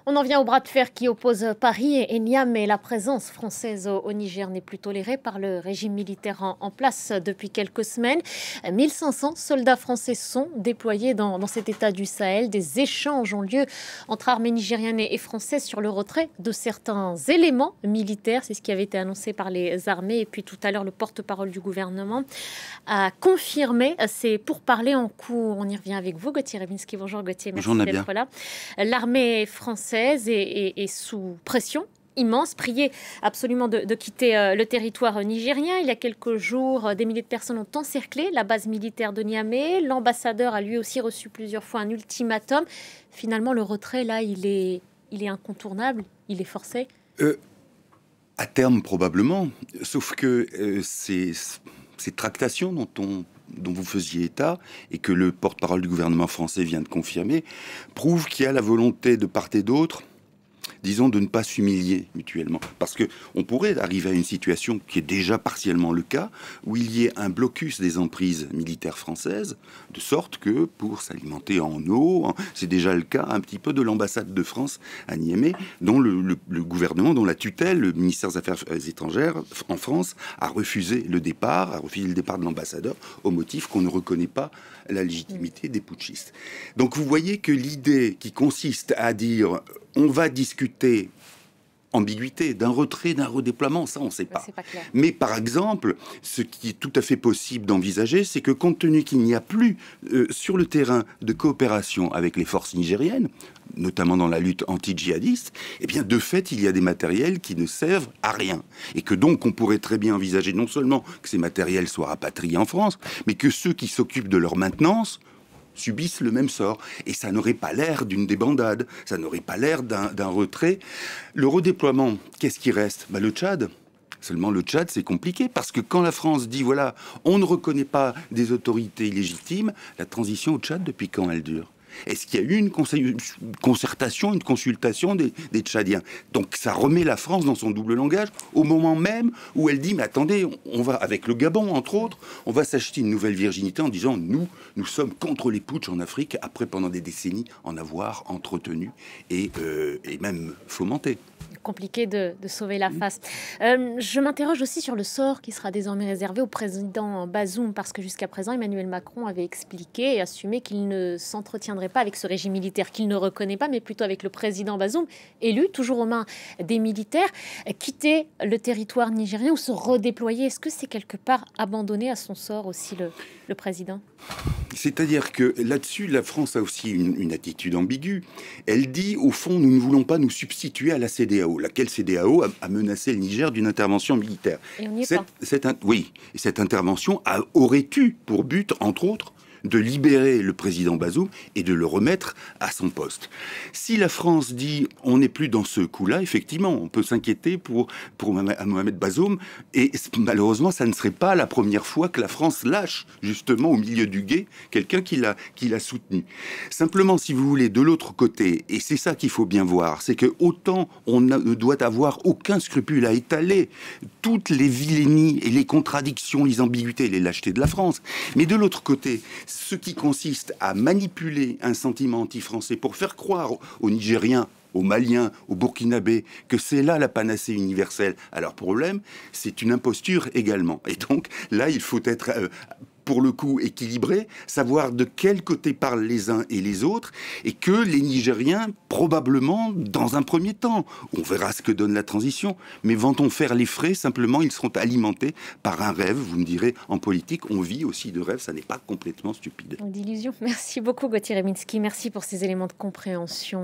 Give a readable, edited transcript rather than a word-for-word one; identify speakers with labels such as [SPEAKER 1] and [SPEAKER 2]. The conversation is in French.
[SPEAKER 1] On en vient au bras de fer qui oppose Paris et Niamey. La présence française au Niger n'est plus tolérée par le régime militaire en place depuis quelques semaines. 1500 soldats français sont déployés dans cet état du Sahel. Des échanges ont lieu entre armées nigériennes et françaises sur le retrait de certains éléments militaires. C'est ce qui avait été annoncé par les armées. Et puis tout à l'heure, le porte-parole du gouvernement a confirmé ces pourparlers en cours. On y revient avec vous, Gauthier Rebinski. Bonjour Gauthier, merci d'être là. L'armée française est sous pression immense, priée absolument de quitter le territoire nigérien. Il y a quelques jours, des milliers de personnes ont encerclé la base militaire de Niamey. L'ambassadeur a lui aussi reçu plusieurs fois un ultimatum. Finalement, le retrait, là, il est incontournable, il est forcé.
[SPEAKER 2] À terme, probablement. Sauf que ces tractations dont vous faisiez état et que le porte-parole du gouvernement français vient de confirmer, prouve qu'il y a la volonté de part et d'autre, disons, de ne pas s'humilier mutuellement. Parce qu'on pourrait arriver à une situation qui est déjà partiellement le cas, où il y ait un blocus des emprises militaires françaises, de sorte que, pour s'alimenter en eau, c'est déjà le cas un petit peu de l'ambassade de France à Niamey, dont le gouvernement, dont la tutelle, le ministère des Affaires étrangères en France, a refusé le départ de l'ambassadeur, au motif qu'on ne reconnaît pas la légitimité des putschistes. Donc vous voyez que l'idée qui consiste à dire on va discuter ambiguïté d'un retrait, d'un redéploiement, ça on ne sait pas. Mais par exemple, ce qui est tout à fait possible d'envisager, c'est que compte tenu qu'il n'y a plus sur le terrain de coopération avec les forces nigériennes, notamment dans la lutte anti-djihadiste, eh bien de fait il y a des matériels qui ne servent à rien. Et que donc on pourrait très bien envisager non seulement que ces matériels soient rapatriés en France, mais que ceux qui s'occupent de leur maintenance subissent le même sort. Et ça n'aurait pas l'air d'une débandade, ça n'aurait pas l'air d'un retrait. Le redéploiement, qu'est-ce qui reste ? Le Tchad. Seulement le Tchad, c'est compliqué, parce que quand la France dit, voilà, on ne reconnaît pas des autorités illégitimes, la transition au Tchad, depuis quand elle dure ? Est-ce qu'il y a eu une concertation, une consultation des Tchadiens ? Donc ça remet la France dans son double langage au moment même où elle dit mais attendez, on va avec le Gabon entre autres, on va s'acheter une nouvelle virginité en disant nous sommes contre les putschs en Afrique après pendant des décennies en avoir entretenu et même fomenté.
[SPEAKER 1] Compliqué de sauver la face. Je m'interroge aussi sur le sort qui sera désormais réservé au président Bazoum, parce que jusqu'à présent, Emmanuel Macron avait expliqué et assumé qu'il ne s'entretiendrait pas avec ce régime militaire qu'il ne reconnaît pas, mais plutôt avec le président Bazoum, élu toujours aux mains des militaires. Quitter le territoire nigérien ou se redéployer, est-ce que c'est quelque part abandonner à son sort aussi le président ?
[SPEAKER 2] C'est-à-dire que là-dessus, la France a aussi une attitude ambiguë. Elle dit, au fond, nous ne voulons pas nous substituer à la CEDEAO, laquelle CEDEAO a menacé le Niger d'une intervention militaire.
[SPEAKER 1] Et on n'y est pas.
[SPEAKER 2] Oui, cette intervention aurait eu pour but, entre autres, de libérer le président Bazoum et de le remettre à son poste. Si la France dit on n'est plus dans ce coup-là, effectivement, on peut s'inquiéter pour Mohamed Bazoum, et malheureusement, ça ne serait pas la première fois que la France lâche, justement, au milieu du gué, quelqu'un qui l'a soutenu. Simplement, si vous voulez, de l'autre côté, et c'est ça qu'il faut bien voir, c'est que autant on ne doit avoir aucun scrupule à étaler toutes les vilainies et les contradictions, les ambiguïtés et les lâchetés de la France, mais de l'autre côté, ce qui consiste à manipuler un sentiment anti-français pour faire croire aux Nigériens, aux Maliens, aux Burkinabés, que c'est là la panacée universelle à leurs problèmes, c'est une imposture également. Et donc là, il faut être pour le coup équilibré, savoir de quel côté parlent les uns et les autres, et que les Nigériens, probablement, dans un premier temps, on verra ce que donne la transition, mais vont-on faire les frais, simplement ils seront alimentés par un rêve. Vous me direz, en politique, on vit aussi de rêves, ça n'est pas complètement stupide.
[SPEAKER 1] D'illusion. Merci beaucoup Gauthier Rebinski, merci pour ces éléments de compréhension.